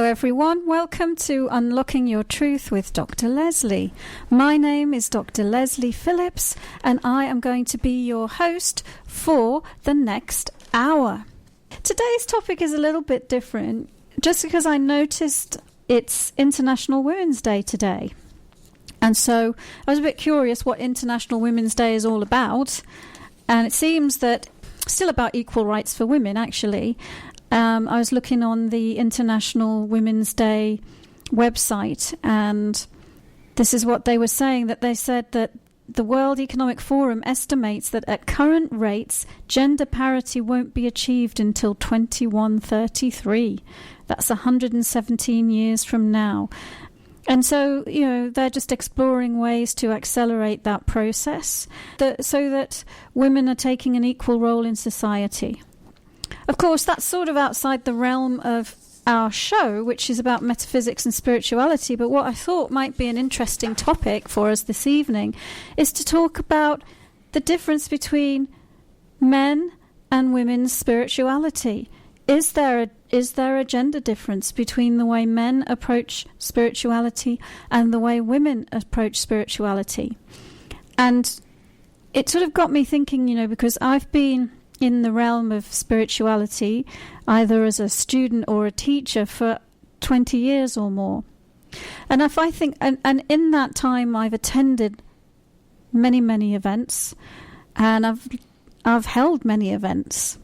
everyone. Welcome to Unlocking Your Truth with Dr. Lesley. My name is Dr. Lesley Phillips, and I am going to be your host for the next hour. Today's topic is a little bit different, just because I noticed it's International Women's Day today. And so I was a bit curious what International Women's Day is all about. And it seems that it's still about equal rights for women, actually. I was looking on the International Women's Day website, and this is what they were saying, that they said that the World Economic Forum estimates that at current rates, gender parity won't be achieved until 2133. That's 117 years from now. And so, they're just exploring ways to accelerate that process so that women are taking an equal role in society. Of course, that's sort of outside the realm of our show, which is about metaphysics and spirituality. But what I thought might be an interesting topic for us this evening is to talk about the difference between men and women's spirituality. Is there a gender difference between the way men approach spirituality and the way women approach spirituality? And it sort of got me thinking, because I've been in the realm of spirituality, either as a student or a teacher, for 20 years or more. And if I think, and in that time I've attended many, many events, and I've held many events.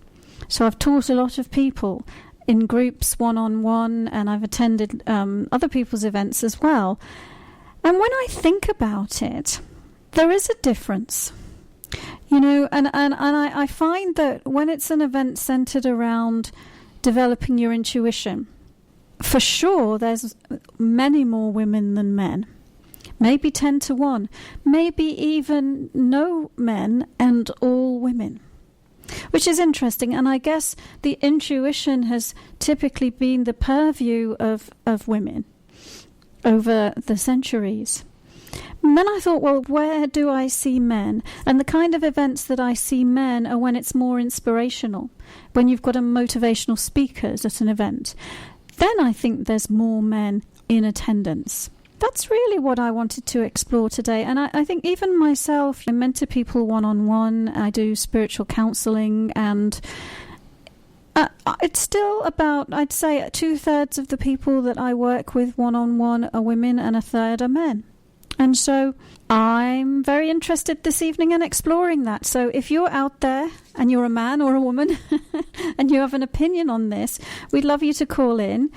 So I've taught a lot of people in groups, one-on-one, and I've attended other people's events as well. And when I think about it, there is a difference. And I find that when it's an event centered around developing your intuition, for sure there's many more women than men. Maybe 10 to 1. Maybe even no men and all women. Which is interesting, and I guess the intuition has typically been the purview of women over the centuries. And then I thought, well, where do I see men? And the kind of events that I see men are when it's more inspirational, when you've got a motivational speakers at an event. Then I think there's more men in attendance. That's really what I wanted to explore today. And I think even myself, I mentor people one-on-one, I do spiritual counseling, and it's still about, I'd say, 2/3 of the people that I work with one-on-one are women and 1/3 are men. And so I'm very interested this evening in exploring that. So if you're out there and you're a man or a woman and you have an opinion on this, we'd love you to call in.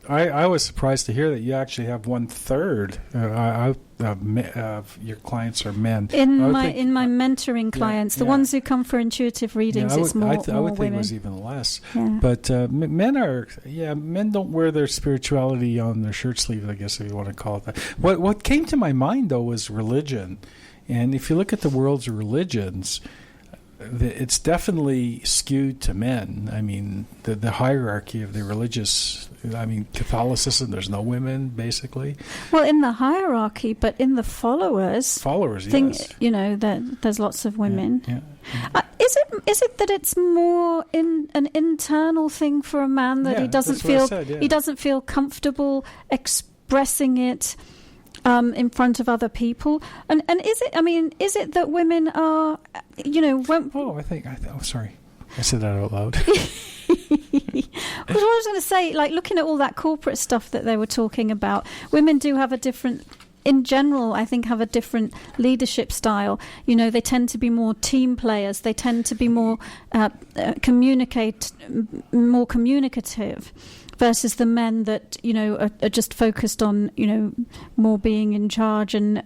I was surprised to hear that you actually have 1/3 of your clients are men. In my mentoring clients, the ones who come for intuitive readings, it's more women. I would think it was even less. Yeah. But men don't wear their spirituality on their shirt sleeves, I guess, if you want to call it that. What came to my mind, though, was religion. And if you look at the world's religions, it's definitely skewed to men. I mean, the hierarchy of the religious, Catholicism, there's no women, basically. Well, in the hierarchy, but in the followers, yes. That there's lots of women. Yeah. Is it that it's more in an internal thing for a man that he doesn't feel comfortable expressing it in front of other people, and is it that women are, sorry, I said that out loud. Well, I was going to say, like, looking at all that corporate stuff that they were talking about, women do have a different, in general, I think, have a different leadership style. They tend to be more team players. They tend to be more more communicative. Versus the men that are just focused on more being in charge and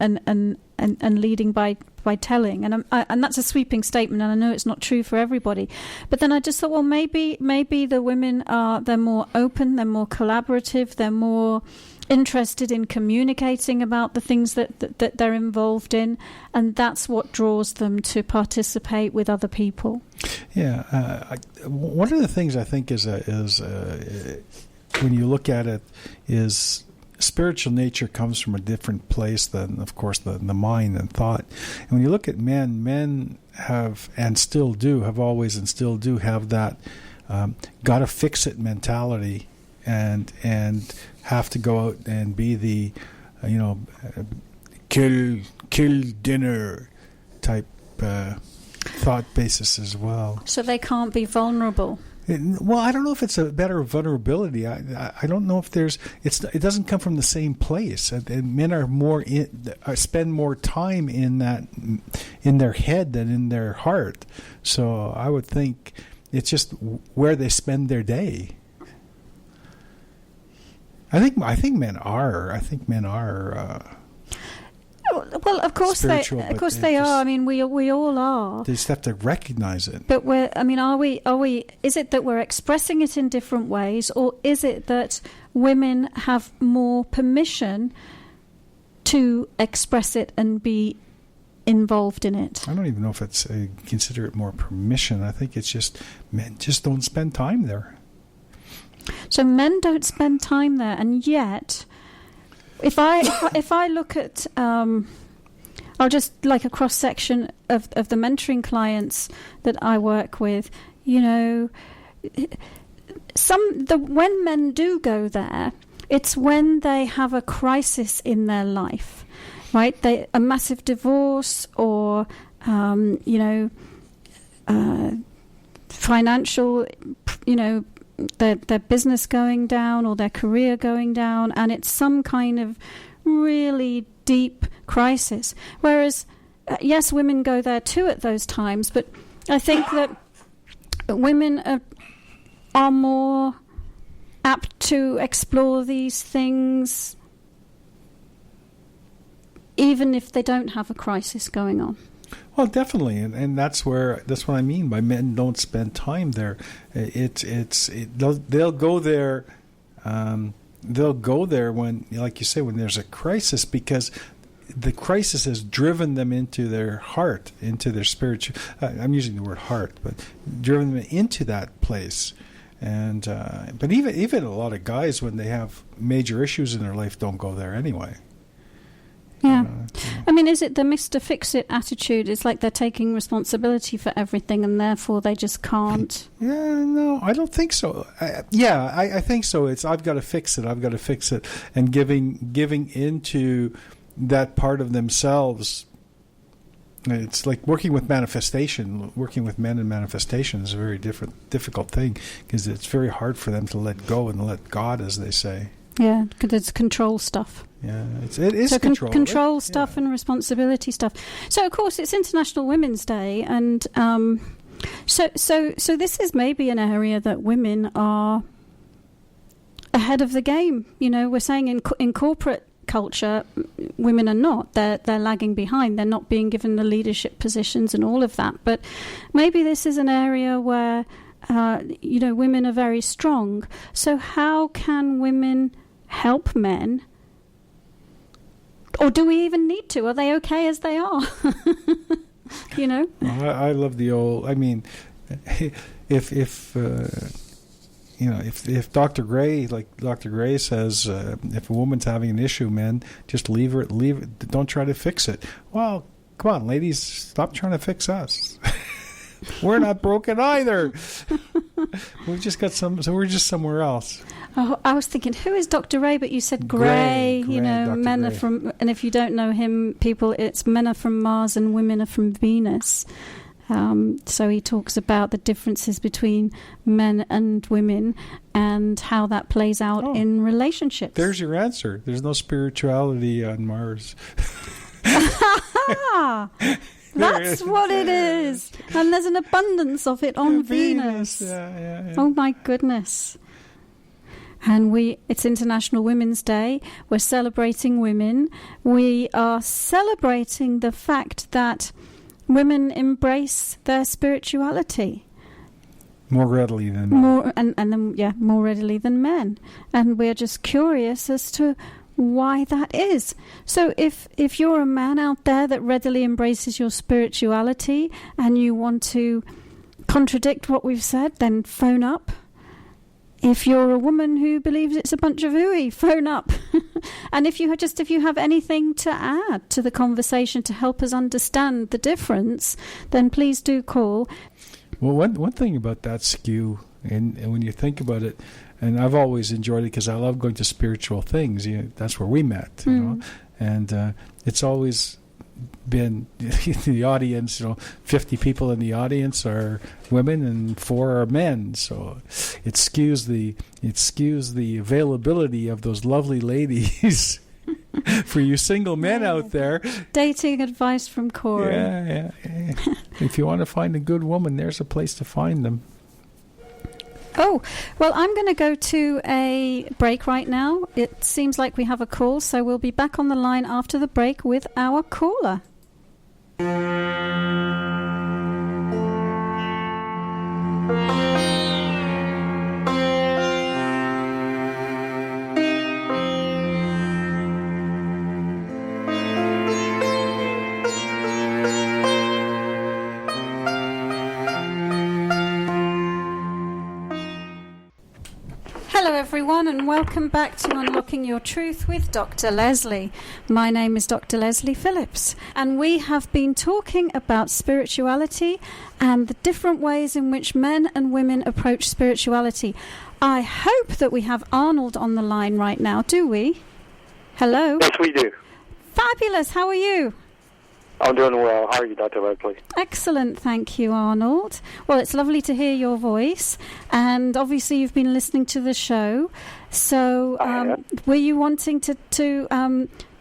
leading by telling, and that's a sweeping statement, and I know it's not true for everybody. But then I just thought, well, maybe the women they're more open, they're more collaborative, they're more interested in communicating about the things that they're involved in, and that's what draws them to participate with other people. Yeah, one of the things I think is when you look at it is spiritual nature comes from a different place than, of course, the mind and thought. And when you look at men have and still do have always and still do have that got to fix it mentality. and have to go out and be the kill dinner type thought basis as well. So they can't be vulnerable. Well, I don't know if it's a better vulnerability. I don't know if it doesn't come from the same place. And men are spend more time in their head than in their heart. So I would think it's just where they spend their day. I think men are. Well, of course they are. I mean, we all are. They just have to recognize it. But are we? Is it that we're expressing it in different ways, or is it that women have more permission to express it and be involved in it? I don't even know if it's consider it more permission. I think it's just men just don't spend time there. So men don't spend time there, and yet, if I look at, I'll just like a cross section of the mentoring clients that I work with. When men do go there, it's when they have a crisis in their life, right? A massive divorce, or financial, their business going down or their career going down, and it's some kind of really deep crisis. Whereas, yes, women go there too at those times, but I think that women are more apt to explore these things even if they don't have a crisis going on. Well, definitely, and that's what I mean by men don't spend time there. They'll go there. They'll go there when, like you say, when there's a crisis, because the crisis has driven them into their heart, into their spiritual. I'm using the word heart, but driven them into that place. And but even a lot of guys, when they have major issues in their life, don't go there anyway. Yeah. I mean, is it the Mr. Fix-It attitude? It's like they're taking responsibility for everything and therefore they just can't. Yeah, no, I don't think so. I think so. It's I've got to fix it, and giving into that part of themselves. It's like working with manifestation. Working with men in manifestation is a very difficult thing, because it's very hard for them to let go and let God, as they say. Yeah, because it's control stuff. Yeah, it is so control. Control stuff and responsibility stuff. So, of course, it's International Women's Day, and so this is maybe an area that women are ahead of the game. We're saying in corporate culture, women are not. They're lagging behind. They're not being given the leadership positions and all of that. But maybe this is an area where women are very strong. So how can women help men? Or do we even need to? Are they okay as they are? I love the old. I mean, if Dr. Gray says, if a woman's having an issue, men, just leave it. Don't try to fix it. Well, come on, ladies, stop trying to fix us. We're not broken either. We've just got so we're just somewhere else. Oh, I was thinking, who is Dr. Ray? But you said Gray. Dr. Men Gray. are from, and if you don't know him, people, it's men are from Mars and women are from Venus. So he talks about the differences between men and women and how that plays out in relationships. There's your answer. There's no spirituality on Mars. That's what it is. And there's an abundance of it on Venus. Yeah. Oh, my goodness. And it's International Women's Day. We're celebrating women. We are celebrating the fact that women embrace their spirituality. More readily than men. More readily than men. And we're just curious as to why that is. So if you're a man out there that readily embraces your spirituality and you want to contradict what we've said, then phone up. If you're a woman who believes it's a bunch of hooey, phone up. And if you have anything to add to the conversation to help us understand the difference, then please do call. Well, one thing about that skew, and when you think about it, and I've always enjoyed it because I love going to spiritual things. That's where we met, you know, and it's always been in the audience. 50 people in the audience are women and 4 are men, so it skews the availability of those lovely ladies. For you single men out there, dating advice from Corey. Yeah. If you want to find a good woman, there's a place to find them. Oh, well, I'm going to go to a break right now. It seems like we have a call, so we'll be back on the line after the break with our caller. Hello everyone, and welcome back to Unlocking Your Truth with Dr. Lesley. My name is Dr. Lesley Phillips, and we have been talking about spirituality and the different ways in which men and women approach spirituality. I hope that we have Arnold on the line right now. Do we? Hello? Yes, we do. Fabulous. How are you? I'm doing well. How are you, Dr. Lesley? Excellent, thank you, Arnold. Well, it's lovely to hear your voice, and obviously you've been listening to the show. So, were you wanting to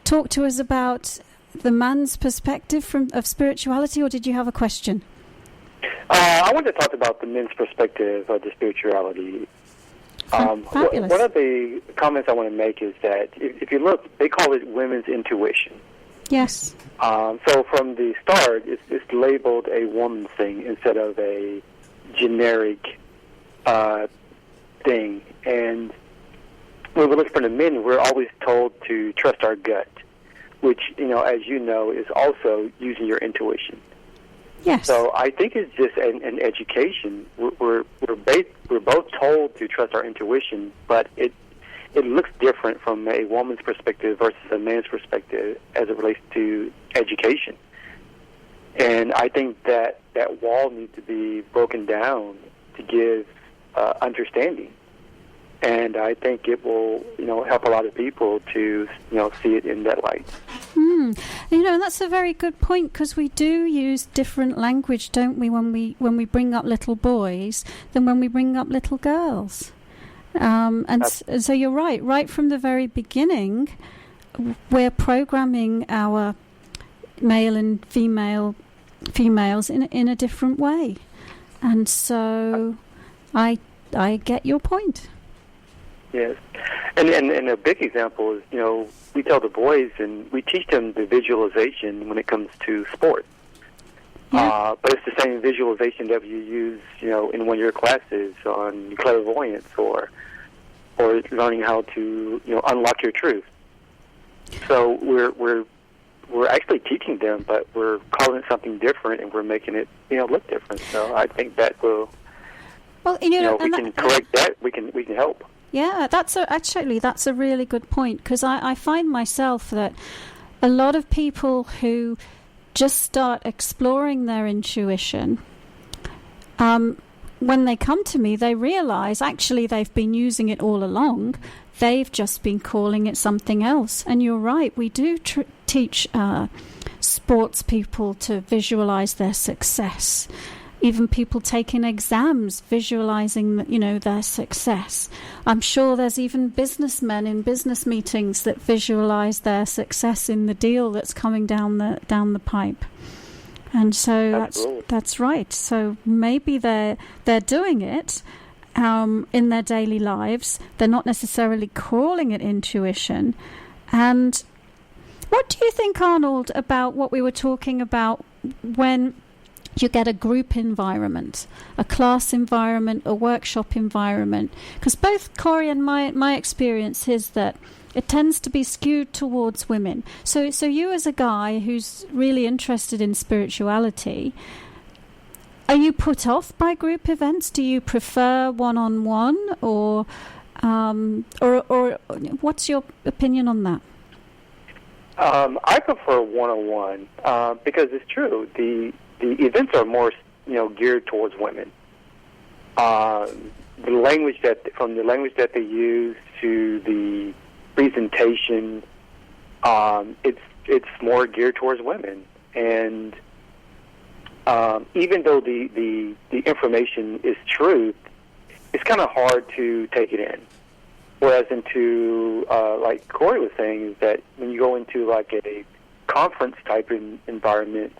talk to us about the man's perspective of spirituality, or did you have a question? I want to talk about the men's perspective of the spirituality. Fabulous. One of the comments I want to make is that if you look, they call it women's intuition. Yes. So from the start, it's labeled a woman's thing instead of a generic thing. And when we look for the men, we're always told to trust our gut, which, as you know, is also using your intuition. Yes. So I think it's just an education. We're both told to trust our intuition, but it looks different from a woman's perspective versus a man's perspective as it relates to education. And I think that wall needs to be broken down to give understanding. And I think it will, help a lot of people to, see it in that light. That's a very good point, because we do use different language, don't we, when we bring up little boys than when we bring up little girls. So you're right from the very beginning, we're programming our male and females in a different way. And so I get your point. Yes. And a big example is, we tell the boys and we teach them the visualization when it comes to sports. Yeah. But it's the same visualization that you use, in one of your classes on clairvoyance or learning how to, unlock your truth. So we're actually teaching them, but we're calling it something different, and we're making it, look different. So I think that will, well, we can correct that. We can help. Yeah, that's a really good point, because I find myself that a lot of people who just start exploring their intuition, when they come to me, they realize actually they've been using it all along. They've just been calling it something else. And you're right, we do teach sports people to visualize their success. Even people taking exams, visualizing, their success. I'm sure there's even businessmen in business meetings that visualize their success in the deal that's coming down the pipe. And so that's right. So maybe they're doing it in their daily lives. They're not necessarily calling it intuition. And what do you think, Arnold, about what we were talking about when you get a group environment, a class environment, a workshop environment? Because both Corey and my experience is that it tends to be skewed towards women. So you, as a guy who's really interested in spirituality, are you put off by group events? Do you prefer one-on-one, or what's your opinion on that? I prefer one-on-one because it's true. The events are more, geared towards women. the language that they use to the presentation, it's more geared towards women. And even though the information is truth, it's kind of hard to take it in. Whereas into, like Corey was saying, is that when you go into like a conference type environment,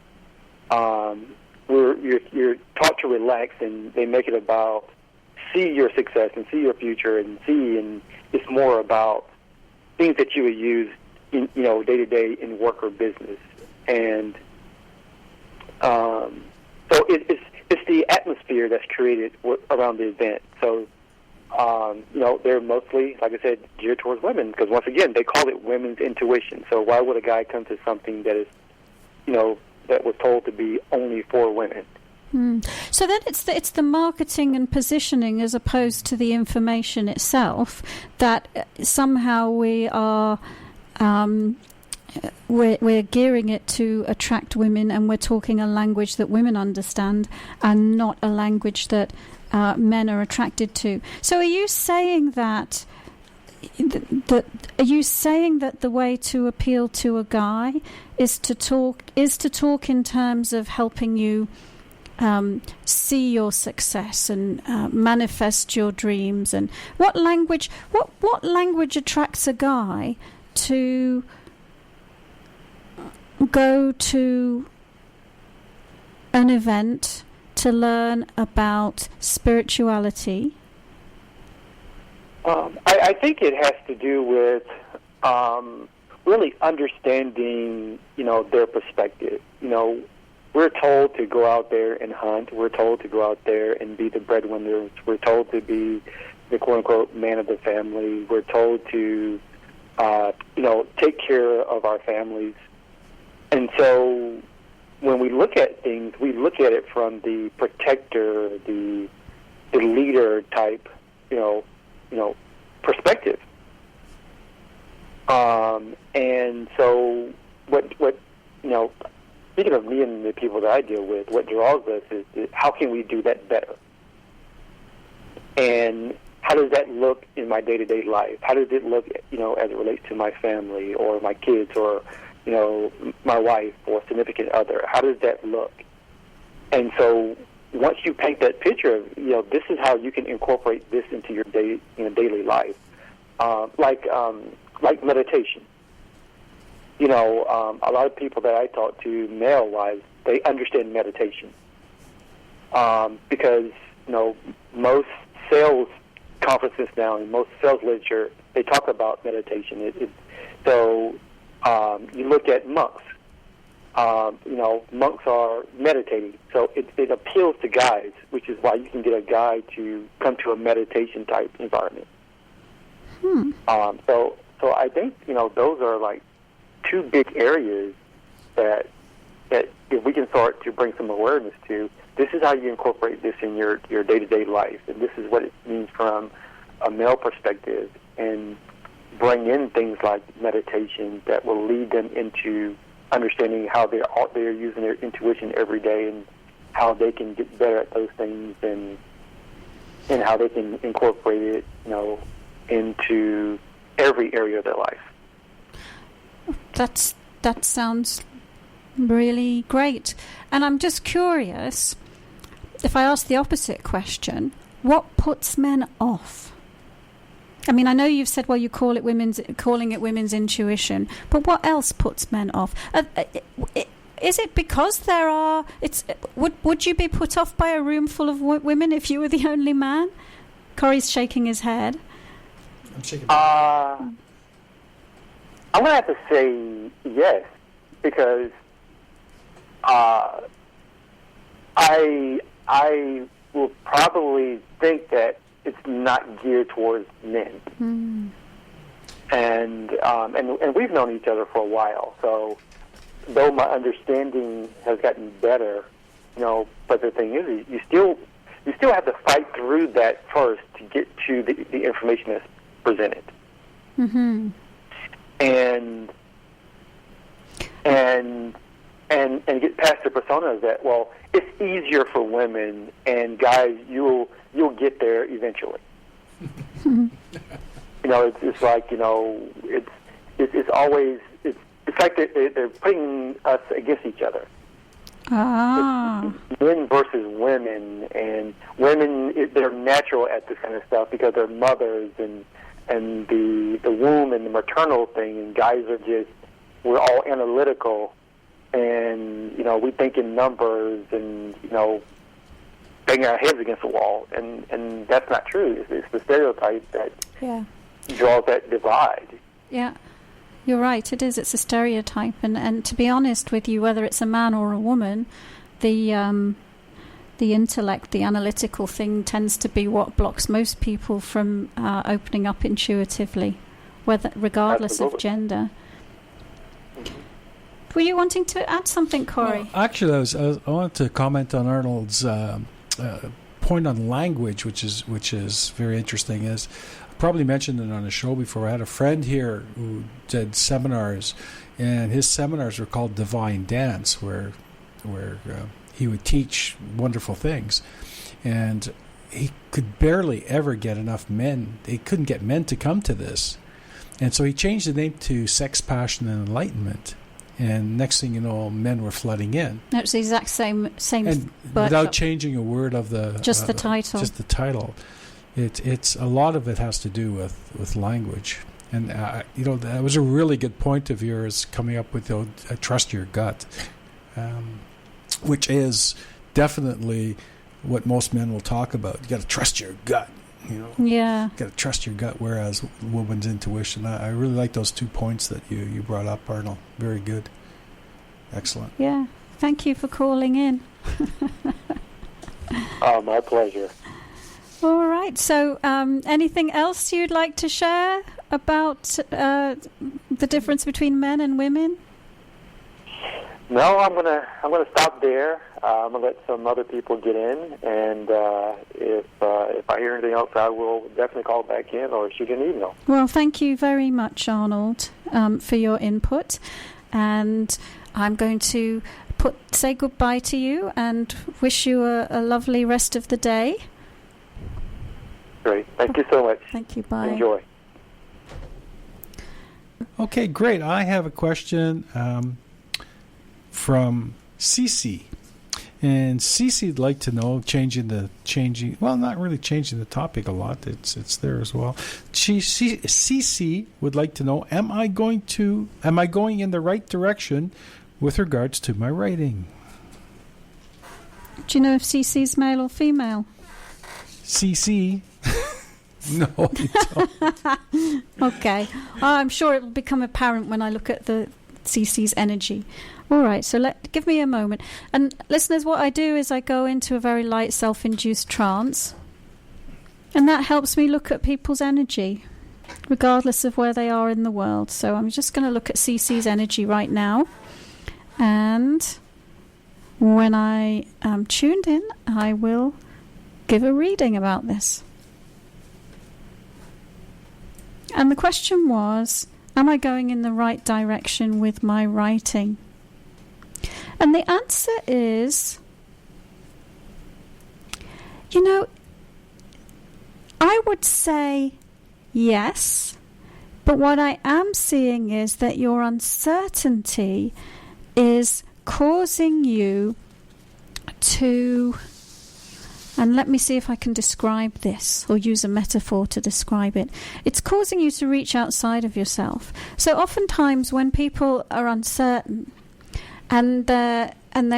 where you're taught to relax, and they make it about see your success and see your future and it's more about things that you would use in, day to day in work or business. And so it's the atmosphere that's created around the event. So they're mostly, like I said, geared towards women, because once again they call it women's intuition. So why would a guy come to something that is, that was told to be only for women? So then it's the marketing and positioning as opposed to the information itself that somehow we are we're gearing it to attract women, and we're talking a language that women understand and not a language that men are attracted to. So are you saying that the way to appeal to a guy is to talk in terms of helping you see your success and manifest your dreams? And what language attracts a guy to go to an event to learn about spirituality? I think it has to do with really understanding, their perspective. We're told to go out there and hunt. We're told to go out there and be the breadwinners. We're told to be the quote-unquote man of the family. We're told to, take care of our families. And so when we look at things, we look at it from the protector, the leader type, perspective. And so what speaking of me and the people that I deal with, what draws us is how can we do that better? And how does that look in my day-to-day life? How does it look, as it relates to my family or my kids or, my wife or significant other? How does that look? And so once you paint that picture of, this is how you can incorporate this into your daily life, like meditation. A lot of people that I talk to, male-wise, they understand meditation because, most sales conferences now and most sales literature, they talk about meditation. So you look at monks. Monks are meditating. So it appeals to guys, which is why you can get a guy to come to a meditation type environment. So I think, those are like two big areas that if we can start to bring some awareness to, this is how you incorporate this in your day-to-day life, and this is what it means from a male perspective, and bring in things like meditation that will lead them into understanding how they're using their intuition every day and how they can get better at those things, and how they can incorporate it, into every area of their life. That sounds really great. And I'm just curious, if I ask the opposite question, what puts men off? I mean, I know you've said, well, you calling it women's intuition, but what else puts men off? Is it because there are? Would you be put off by a room full of women if you were the only man? Corey's shaking his head. I'm shaking. I'm going to have to say yes, because I will probably think that it's not geared towards men. And we've known each other for a while, so though my understanding has gotten better, but the thing is, you still have to fight through that first to get to the information that's presented. And and get past the persona that, well, it's easier for women, and guys, you'll get there eventually. It's like, it's always it's like they're putting us against each other. It's men versus women, and women, they're natural at this kind of stuff because they're mothers and the womb and the maternal thing, and guys are just, we're all analytical, and we think in numbers, and banging our heads against the wall, and that's not true. It's the stereotype that draws that divide. Yeah, you're right. It is. It's a stereotype, and to be honest with you, whether it's a man or a woman, the intellect, the analytical thing, tends to be what blocks most people from opening up intuitively, regardless of gender. Were you wanting to add something, Corey? Well, actually, I wanted to comment on Arnold's point on language, which is very interesting. Is I probably mentioned it on a show before. I had a friend here who did seminars, and his seminars were called Divine Dance, where he would teach wonderful things, and he could barely ever get enough men. He couldn't get men to come to this, and so he changed the name to Sex, Passion, and Enlightenment. And next thing you know, men were flooding in. It's the exact same. And without changing a word of the just the title. Just the title. It's a lot of it has to do with language. And that was a really good point of yours, coming up with trust your gut, which is definitely what most men will talk about. You got to trust your gut. Yeah. Got to trust your gut, whereas woman's intuition. I really like those 2 points that you brought up, Arnold. Very good. Excellent. Yeah. Thank you for calling in. Oh, my pleasure. All right. So, anything else you'd like to share about the difference between men and women? No, I'm gonna stop there. I'm gonna let some other people get in, and if I hear anything else, I will definitely call back in or shoot an email. Well, thank you very much, Arnold, for your input, and I'm going to say goodbye to you and wish you a lovely rest of the day. Great, thank you so much. Thank you. Bye. Enjoy. Okay, great. I have a question from Cece. And Cece'd like to know, not really changing the topic a lot, it's there as well. Cece would like to know, am I going in the right direction with regards to my writing? Do you know if Cece's male or female? Cece? No, I don't. Okay. I'm sure it will become apparent when I look at the Cece's energy. All right, so give me a moment. And listeners, what I do is I go into a very light self-induced trance, and that helps me look at people's energy, regardless of where they are in the world. So I'm just going to look at Cece's energy right now, and when I am tuned in, I will give a reading about this. And the question was, am I going in the right direction with my writing? And the answer is, I would say yes, but what I am seeing is that your uncertainty is causing you to, and let me see if I can describe this or use a metaphor to describe it. It's causing you to reach outside of yourself. So oftentimes when people are uncertain, and they're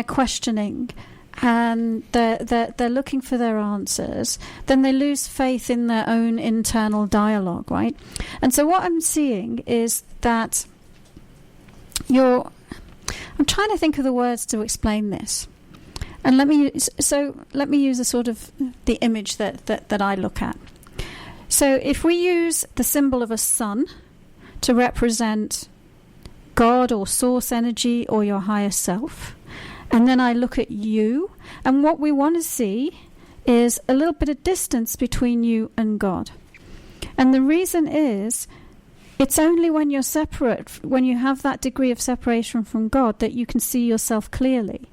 questioning, and they're looking for their answers, then they lose faith in their own internal dialogue, right? And so what I'm seeing is that I'm trying to think of the words to explain this, and let me use a sort of the image that I look at. So if we use the symbol of a sun to represent God or source energy or your higher self, and then I look at you, and what we want to see is a little bit of distance between you and God. And the reason is it's only when you're separate, when you have that degree of separation from God, that you can see yourself clearly.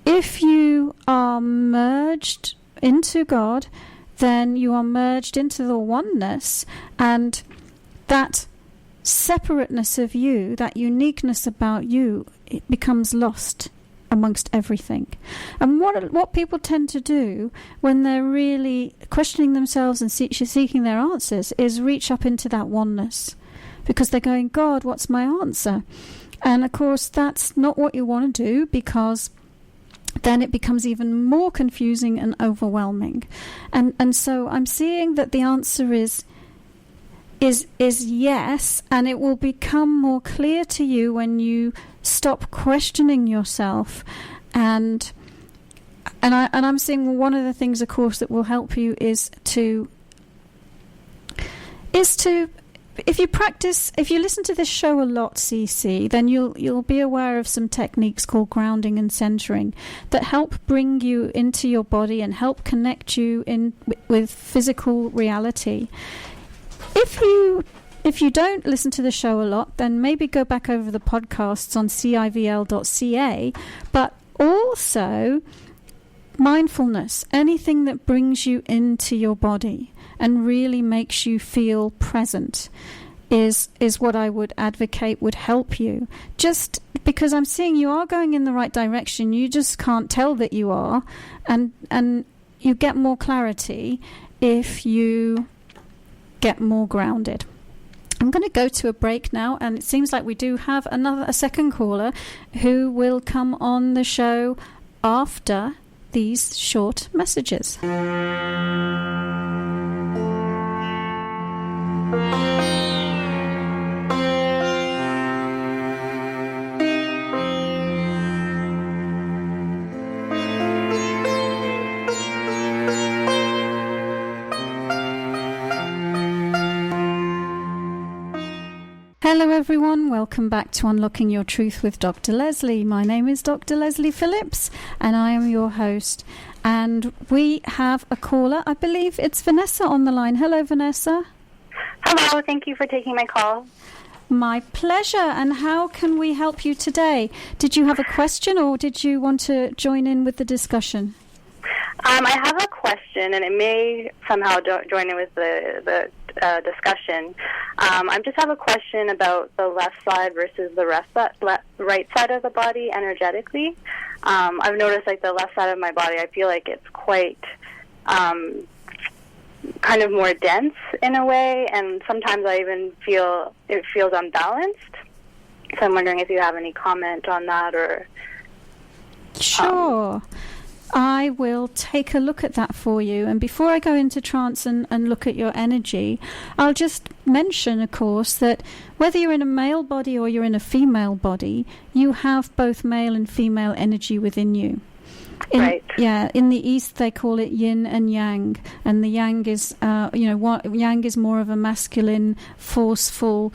If you are merged into God, then you are merged into the oneness, and that separateness of you, that uniqueness about you, it becomes lost amongst everything. And what people tend to do when they're really questioning themselves and seeking their answers is reach up into that oneness, because they're going, God, what's my answer? And of course that's not what you want to do, because then it becomes even more confusing and overwhelming. And so I'm seeing that the answer is yes, and it will become more clear to you when you stop questioning yourself. And I'm seeing one of the things, of course, that will help you is to if you listen to this show a lot, CC, then you'll be aware of some techniques called grounding and centering that help bring you into your body and help connect you in with physical reality. If you don't listen to the show a lot, then maybe go back over the podcasts on civl.ca, but also mindfulness, anything that brings you into your body and really makes you feel present is what I would advocate would help you. Just because I'm seeing you are going in the right direction, you just can't tell that you are, and you get more clarity if you get more grounded. I'm going to go to a break now, and it seems like we do have a second caller who will come on the show after these short messages. Hello everyone, welcome back to Unlocking Your Truth with Dr. Lesley. My name is Dr. Lesley Phillips and I am your host. And we have a caller, I believe it's Vanessa on the line. Hello Vanessa. Hello, thank you for taking my call. My pleasure. And how can we help you today? Did you have a question or did you want to join in with the discussion? I have a question, and it may somehow join in with the discussion. I just have a question about the left side versus the right side of the body energetically. I've noticed, like, the left side of my body, I feel like it's quite kind of more dense in a way, and sometimes I even feel it feels unbalanced. So I'm wondering if you have any comment on that, or... Sure. I will take a look at that for you. And before I go into trance and look at your energy, I'll just mention, of course, that whether you're in a male body or you're in a female body, you have both male and female energy within you. Right. Yeah, in the East they call it yin and yang, and the yang is, yang is more of a masculine, forceful,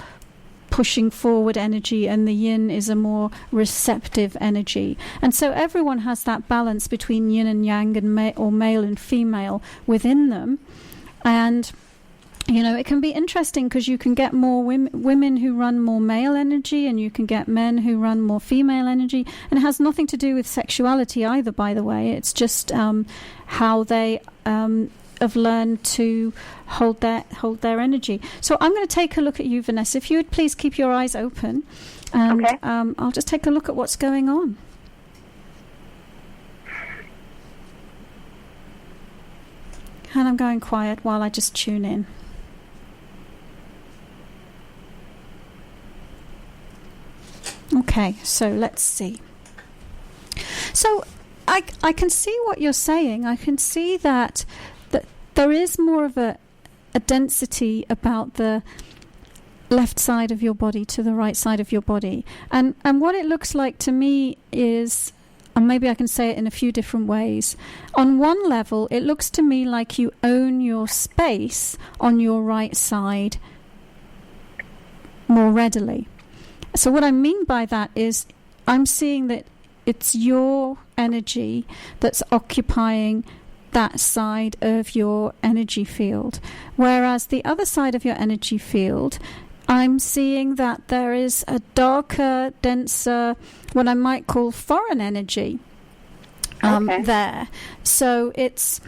pushing forward energy, and the yin is a more receptive energy. And so everyone has that balance between yin and yang and or male and female within them. And it can be interesting because you can get more women who run more male energy, and you can get men who run more female energy. And it has nothing to do with sexuality either, by the way. It's just how they have learned to hold their energy. So I'm going to take a look at you, Vanessa. If you would please keep your eyes open, and okay. I'll just take a look at what's going on. And I'm going quiet while I just tune in. Okay, so let's see. So I can see what you're saying. I can see that there is more of a density about the left side of your body to the right side of your body. And what it looks like to me is, and maybe I can say it in a few different ways. On one level, it looks to me like you own your space on your right side more readily. So what I mean by that is I'm seeing that it's your energy that's occupying that side of your energy field, whereas the other side of your energy field, I'm seeing that there is a darker, denser, what I might call foreign energy there. So it's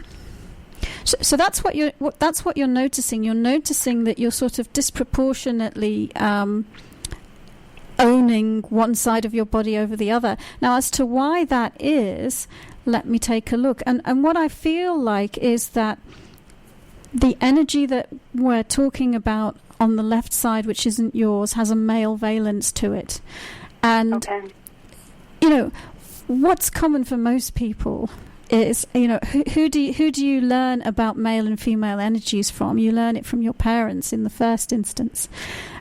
so that's what you're noticing. You're noticing that you're sort of disproportionately owning one side of your body over the other. Now, as to why that is, let me take a look. And what I feel like is that the energy that we're talking about on the left side, which isn't yours, has a male valence to it. And, you know, what's common for most people is, you know, who do you learn about male and female energies from? You learn it from your parents in the first instance.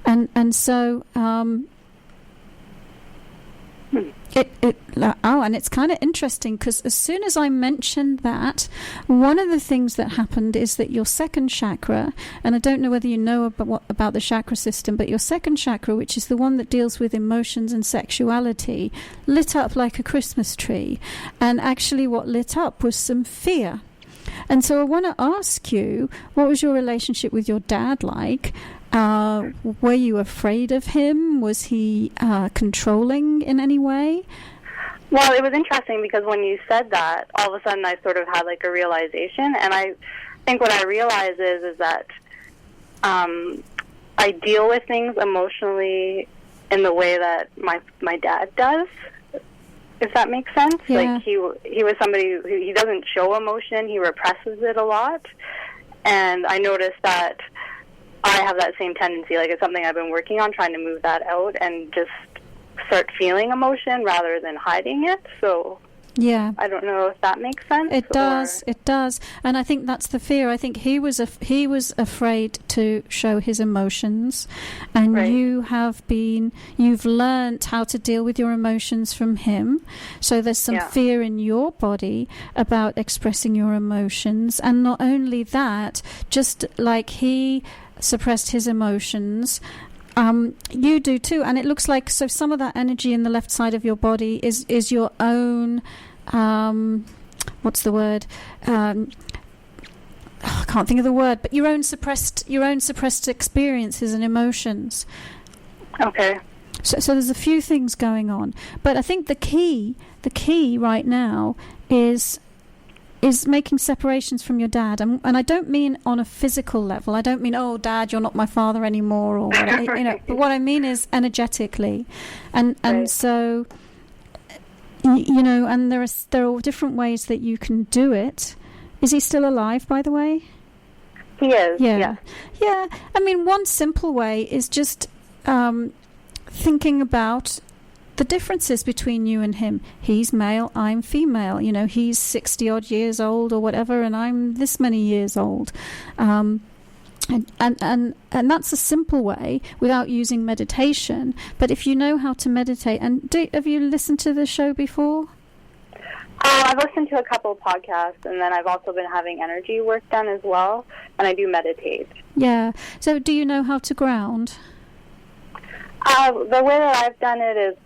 And so... and it's kind of interesting because as soon as I mentioned that, one of the things that happened is that your second chakra, and I don't know whether you know about the chakra system, but your second chakra, which is the one that deals with emotions and sexuality, lit up like a Christmas tree. And actually what lit up was some fear. And so I want to ask you, what was your relationship with your dad like? Were you afraid of him? Was he controlling in any way? Well, it was interesting because when you said that, all of a sudden I sort of had like a realization, and I think what I realize is that I deal with things emotionally in the way that my dad does, if that makes sense. Yeah. Like he was somebody who he doesn't show emotion, he represses it a lot, and I noticed that I have that same tendency. Like, it's something I've been working on, trying to move that out and just start feeling emotion rather than hiding it. So yeah, I don't know if that makes sense. It does, and I think that's the fear. I think he was afraid to show his emotions, and right. You've learnt how to deal with your emotions from him. So there's some fear in your body about expressing your emotions, and not only that, just like he suppressed his emotions, you do too. And it looks like, so some of that energy in the left side of your body is your own what's the word, I can't think of the word, but your own suppressed experiences and emotions. Okay. So there's a few things going on, but I think the key right now is making separations from your dad, and I don't mean on a physical level. I don't mean, oh, Dad, you're not my father anymore, or whatever, you know. But what I mean is energetically, and right. So, you know, and there are different ways that you can do it. Is he still alive, by the way? He is. Yeah. I mean, one simple way is just thinking about the differences between you and him. He's male, I'm female. You know, he's 60 odd years old or whatever, and I'm this many years old. And that's a simple way without using meditation. But if you know how to meditate, and have you listened to the show before? I've listened to a couple of podcasts, and then I've also been having energy work done as well, and I do meditate. Yeah. So do you know how to ground? The way that I've done it is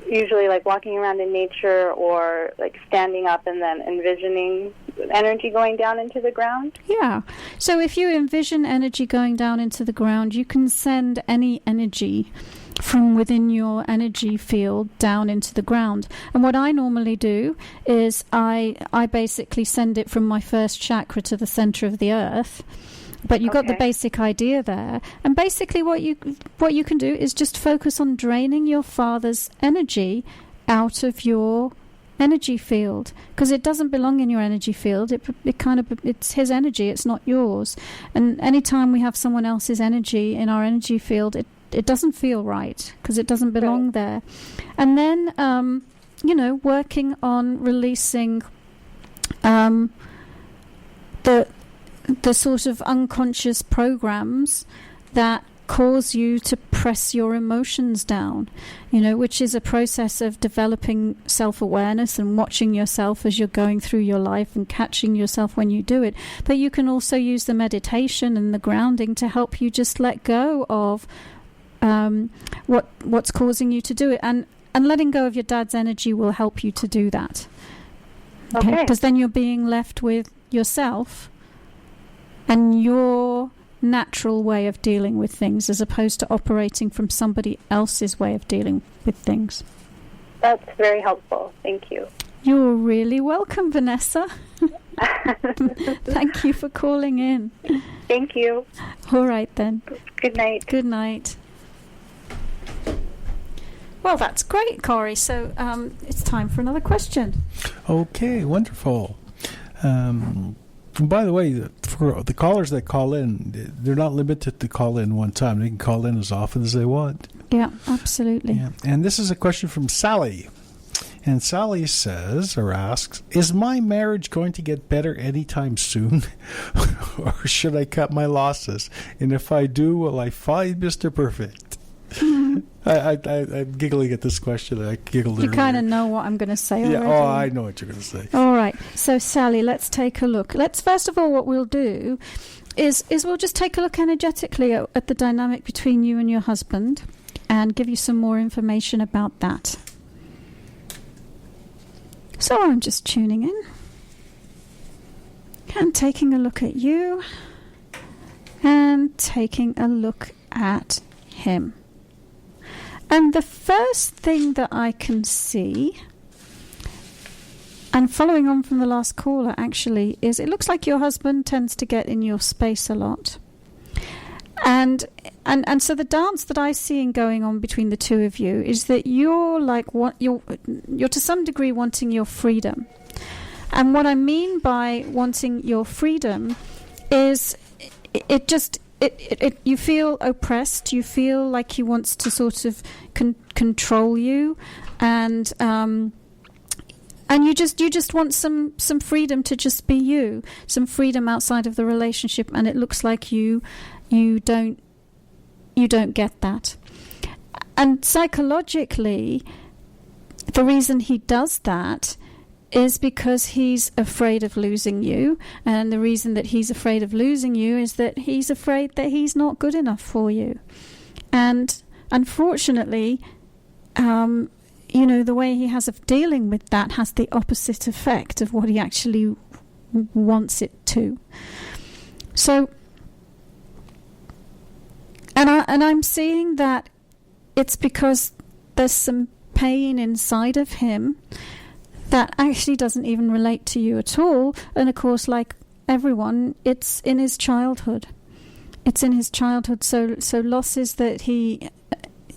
usually like walking around in nature, or like standing up and then envisioning energy going down into the ground. Yeah. So if you envision energy going down into the ground, you can send any energy from within your energy field down into the ground. And what I normally do is I basically send it from my first chakra to the center of the earth. But you got the basic idea there. And basically what you can do is just focus on draining your father's energy out of your energy field, because it doesn't belong in your energy field. It's his energy, it's not yours. And anytime we have someone else's energy in our energy field, it doesn't feel right, because it doesn't belong there. And then working on releasing the sort of unconscious programs that cause you to press your emotions down, which is a process of developing self-awareness and watching yourself as you're going through your life and catching yourself when you do it. But you can also use the meditation and the grounding to help you just let go of what's causing you to do it. And letting go of your dad's energy will help you to do that. Okay? Because then you're being left with yourself and your natural way of dealing with things as opposed to operating from somebody else's way of dealing with things. That's very helpful. Thank you. You're really welcome, Vanessa. Thank you for calling in. Thank you. All right, then. Good night. Good night. Well, that's great, Corey. So it's time for another question. Okay, wonderful. By the way, for the callers that call in, they're not limited to call in one time. They can call in as often as they want. Yeah, absolutely. Yeah. And this is a question from Sally. And Sally says, or asks, is my marriage going to get better anytime soon? Or should I cut my losses? And if I do, will I find Mr. Perfect? I'm giggling at this question. I giggled earlier. You kind of know what I'm going to say already. Yeah, I know what you're going to say. All right. So, Sally, let's take a look. First of all, what we'll do is we'll just take a look energetically at the dynamic between you and your husband and give you some more information about that. So I'm just tuning in and taking a look at you and taking a look at him. And the first thing that I can see, and following on from the last caller actually, is it looks like your husband tends to get in your space a lot. And so the dance that I see going on between the two of you is that you're to some degree wanting your freedom. And what I mean by wanting your freedom is you feel oppressed. You feel like he wants to sort of control you, and you just want some freedom to just be you, some freedom outside of the relationship. And it looks like you don't get that. And psychologically, the reason he does that is because he's afraid of losing you. And the reason that he's afraid of losing you is that he's afraid that he's not good enough for you. And unfortunately, the way he has of dealing with that has the opposite effect of what he actually wants it to. So, and I'm seeing that it's because there's some pain inside of him that actually doesn't even relate to you at all. And of course, like everyone, it's in his childhood. It's in his childhood. So losses that he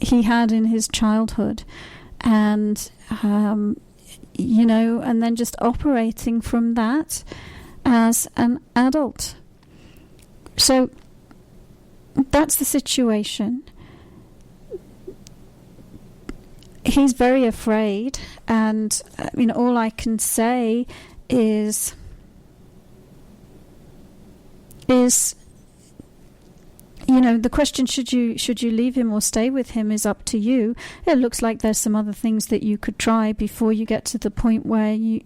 had in his childhood, and and then just operating from that as an adult. So that's the situation. He's very afraid, and all I can say is the question, should you leave him or stay with him, is up to you. It looks like there's some other things that you could try before you get to the point where you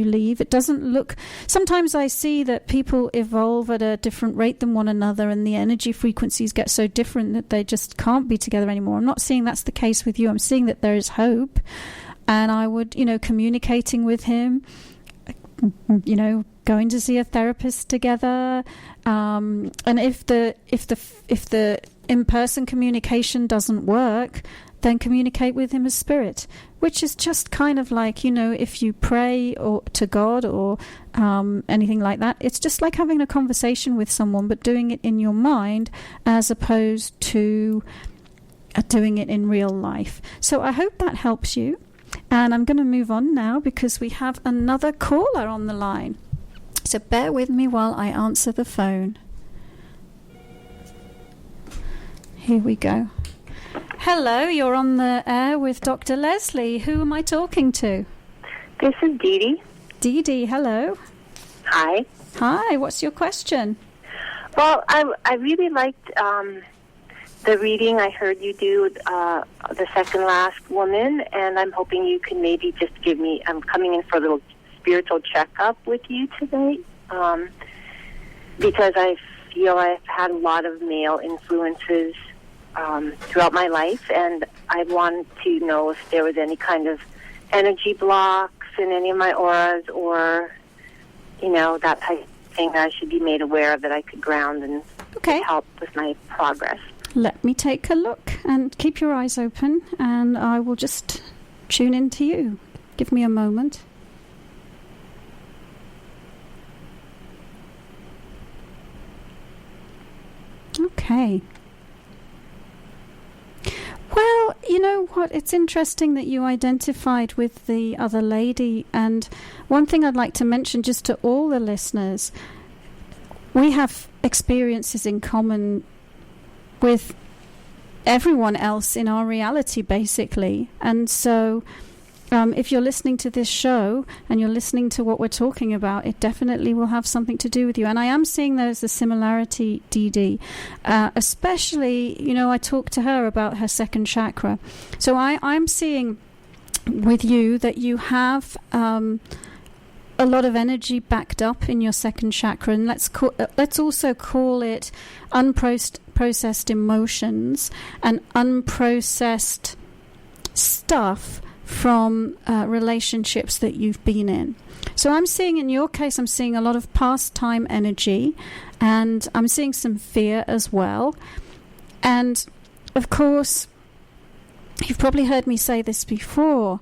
leave. It doesn't look. Sometimes I see that people evolve at a different rate than one another, and the energy frequencies get so different that they just can't be together anymore. I'm not seeing that's the case with you. I'm seeing that there is hope, and I would, communicating with him, going to see a therapist together, and if the in-person communication doesn't work, then communicate with him as spirit, which is just kind of like, if you pray or to God or anything like that, it's just like having a conversation with someone, but doing it in your mind as opposed to doing it in real life. So I hope that helps you. And I'm going to move on now because we have another caller on the line. So bear with me while I answer the phone. Here we go. Hello, you're on the air with Dr. Lesley. Who am I talking to? This is Dee Dee. Dee Dee, hello. Hi. Hi, what's your question? Well, I really liked the reading I heard you do, the second last woman, and I'm hoping you can maybe just give me, I'm coming in for a little spiritual checkup with you today, because I feel I've had a lot of male influences throughout my life, and I wanted to know if there was any kind of energy blocks in any of my auras, or, that type of thing that I should be made aware of that I could ground and Okay. to help with my progress. Let me take a look, and keep your eyes open, and I will just tune in to you. Give me a moment. Okay. Well, you know what? It's interesting that you identified with the other lady. And one thing I'd like to mention just to all the listeners, we have experiences in common with everyone else in our reality, basically. And so if you're listening to this show and you're listening to what we're talking about, it definitely will have something to do with you. And I am seeing there's a similarity, Dee Dee. Especially, you know, I talked to her about her second chakra. So I'm seeing with you that you have a lot of energy backed up in your second chakra. And let's also call it unprocessed emotions and unprocessed stuff from relationships that you've been in. So I'm seeing, in your case, I'm seeing a lot of past time energy, and I'm seeing some fear as well. And of course, you've probably heard me say this before,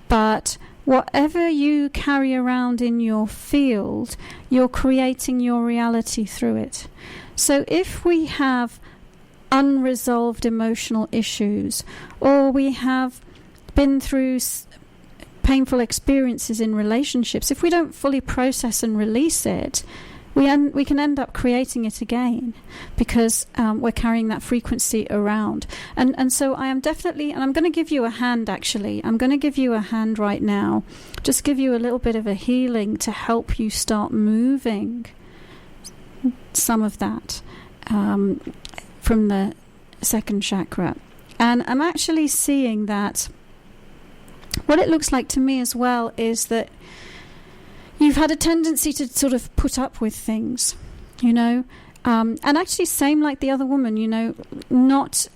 but whatever you carry around in your field, you're creating your reality through it. So if we have unresolved emotional issues, or we have been through painful experiences in relationships, if we don't fully process and release it, we can end up creating it again, because we're carrying that frequency around. And so I am definitely, and I'm going to give you a hand, actually. I'm going to give you a hand right now, just give you a little bit of a healing to help you start moving some of that from the second chakra. And I'm actually seeing that what it looks like to me as well is that you've had a tendency to sort of put up with things, you know, and actually same like the other woman, you know, not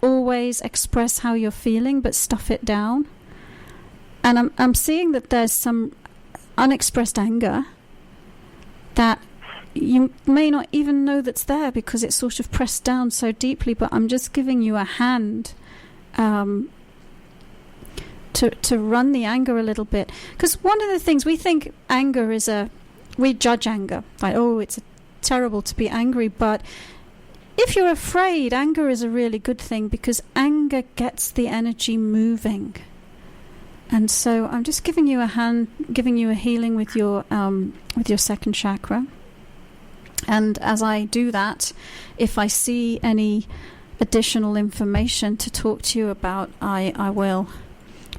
always express how you're feeling, but stuff it down. And I'm seeing that there's some unexpressed anger that you may not even know that's there because it's sort of pressed down so deeply, but I'm just giving you a hand to run the anger a little bit. Because one of the things we think anger is we judge anger, like, oh, it's terrible to be angry. But if you're afraid, anger is a really good thing, because anger gets the energy moving. And so I'm just giving you a hand, giving you a healing with your second chakra. And as I do that, if I see any additional information to talk to you about, I will.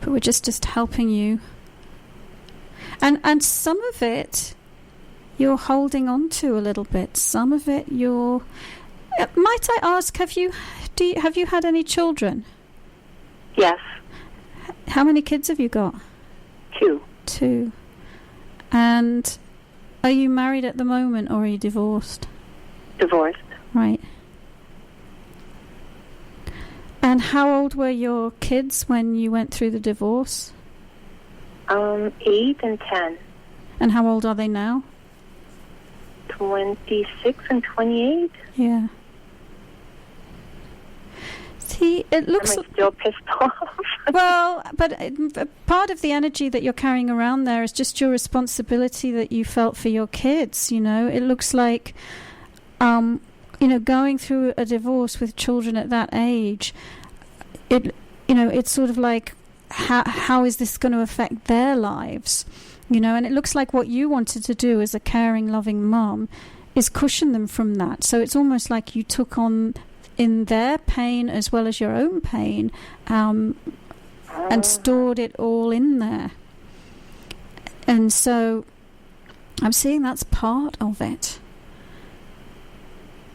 But we're just helping you. And some of it you're holding on to a little bit. Some of it you're... might I ask, have you had any children? Yes. How many kids have you got? 2. 2. And are you married at the moment, or are you divorced? Divorced. Right. And how old were your kids when you went through the divorce? 8 and 10. And how old are they now? 26 and 28. Yeah. See, it looks... Am I still pissed off? Well, but part of the energy that you're carrying around there is just your responsibility that you felt for your kids, you know. It looks like, you know, going through a divorce with children at that age, it's sort of like, how is this going to affect their lives? You know, and it looks like what you wanted to do as a caring, loving mum is cushion them from that. So it's almost like you took on in their pain as well as your own pain, and stored it all in there. And so I'm seeing that's part of it.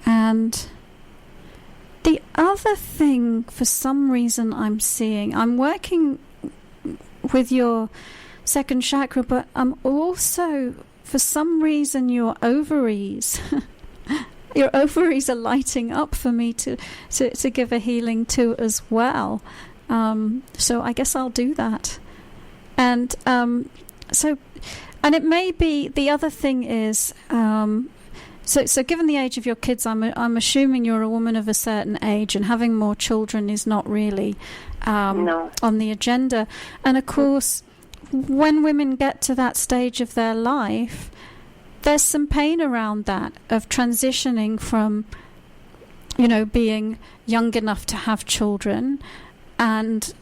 And the other thing, for some reason, I'm seeing, I'm working with your second chakra, but I'm also, for some reason, your ovaries. Your ovaries are lighting up for me to give a healing to as well. So I guess I'll do that. And and it may be, the other thing is, So given the age of your kids, I'm assuming you're a woman of a certain age, and having more children is not really No. on the agenda. And of course, when women get to that stage of their life, there's some pain around that, of transitioning from, being young enough to have children and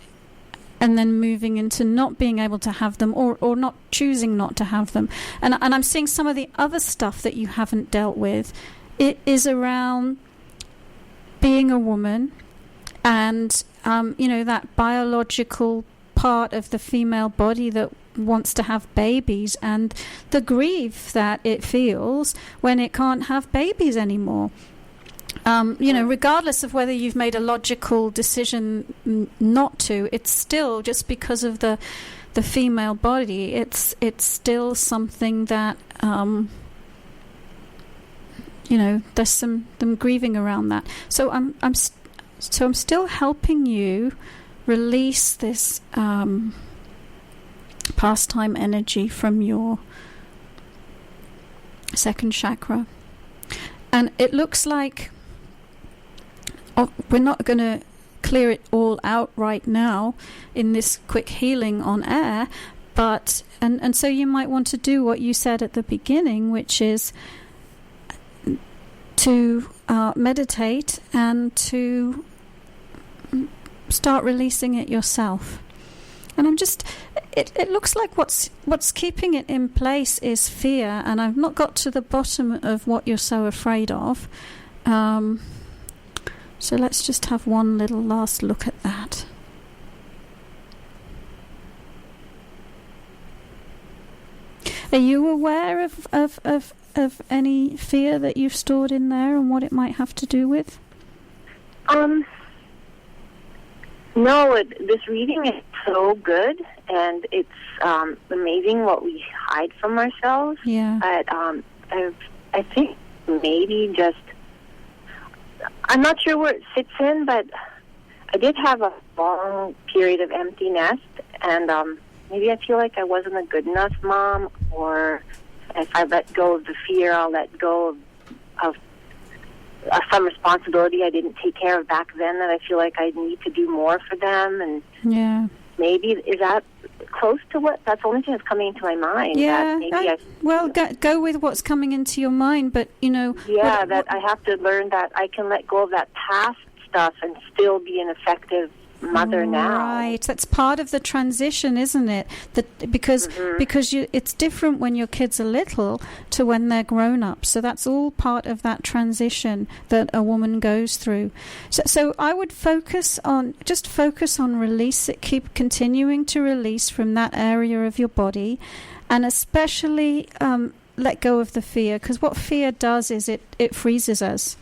then moving into not being able to have them, or not choosing not to have them. And I'm seeing some of the other stuff that you haven't dealt with. It is around being a woman and, that biological part of the female body that wants to have babies, and the grief that it feels when it can't have babies anymore. Regardless of whether you've made a logical decision not to, it's still just because of the female body. It's still something that there's some grieving around that. So I'm still helping you release this pastime energy from your second chakra, and it looks like. We're not going to clear it all out right now in this quick healing on air, but and so you might want to do what you said at the beginning, which is to meditate and to start releasing it yourself. And it looks like what's keeping it in place is fear, and I've not got to the bottom of what you're so afraid of. So let's just have one little last look at that. Are you aware of any fear that you've stored in there and what it might have to do with? No, this reading is so good, and it's amazing what we hide from ourselves. Yeah. But I think maybe just, I'm not sure where it fits in, but I did have a long period of empty nest, and maybe I feel like I wasn't a good enough mom, or if I let go of the fear, I'll let go of some responsibility I didn't take care of back then that I feel like I need to do more for them. And yeah, maybe, is that close to what? That's the only thing that's coming into my mind. Yeah, that maybe go with what's coming into your mind, but Yeah, that I have to learn that I can let go of that past stuff and still be an effective mother now. Right, that's part of the transition, isn't it? Because it's different when your kids are little to when they're grown up. So that's all part of that transition that a woman goes through. So I would focus on release it. Keep continuing to release from that area of your body, and especially let go of the fear, because what fear does is it freezes us.